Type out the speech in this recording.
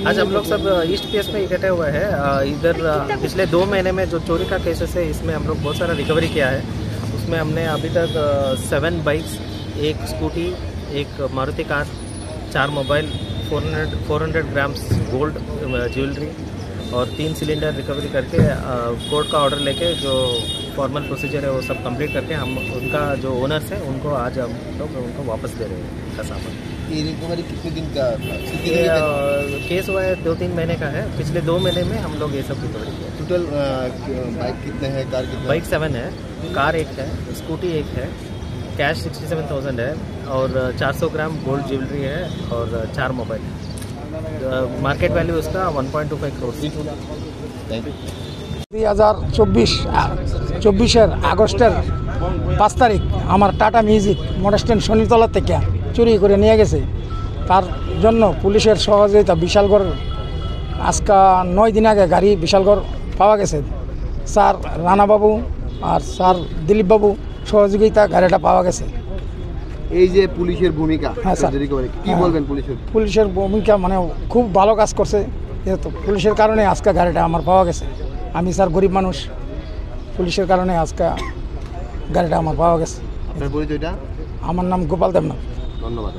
आज हम लोग सब ईस्ट पीएस में इकट्ठे हुए हैं। इधर पिछले 2 महीने में जो चोरी का केसेस है इसमें हम लोग बहुत सारा रिकवरी किया है। उसमें हमने अभी तक 7 bikes, 1 scooty, 1 Maruti car, 4 mobile, 400 grams gold jewellery और 3 सिलेंडर रिकवरी करके कोर्ट का ऑर्डर लेके जो फॉर्मल प्रोसीजर है वो सब कंप्लीट करके हम उनका जो ओनर्स हैं उनको आज हम लोग उनको वापस दे रहे हैं उनका सामान। ये रिकवरी कितने दिन का केस हुआ है? 2-3 महीने का है। पिछले 2 महीने में हम लोग ये सब रिकवरी किया। टोटल बाइक कितने हैं, कार कितने? बाइक 7 है, कार 1 है, स्कूटी 1 है, कैश 67,000 है और 400 ग्राम गोल्ड ज्वेलरी है और 4 मोबाइल है। मार्केट वैल्यू उसका 1.25 करोड़। 2024 আগস্টের 5 তারিখ আমার টাটা মিউজিক মডেস্টেন শনিতলা থেকে চুরি করে নিয়ে গেছে। তার জন্য পুলিশের সহযোগিতা বিশালগড় আজকে 9 দিন আগে গাড়ি বিশালগড় পাওয়া গেছে। স্যার রানাবাবু আর স্যার দিলীপবাবু সহযোগিতা গাড়িটা পাওয়া গেছে। এই যে পুলিশের ভূমিকা, হ্যাঁ স্যার, কি বলবেন? পুলিশের ভূমিকা মানে খুব ভালো কাজ করছে। যেহেতু পুলিশের কারণে আজকে গাড়িটা আমার পাওয়া গেছে। আমি স্যার গরিব মানুষ, পুলিশের কারণে আজকে গাড়িটা আমার পাওয়া গেছে। আপনার পরিচয়টা? আমার নাম গোপাল দেবনাথ। ধন্যবাদ।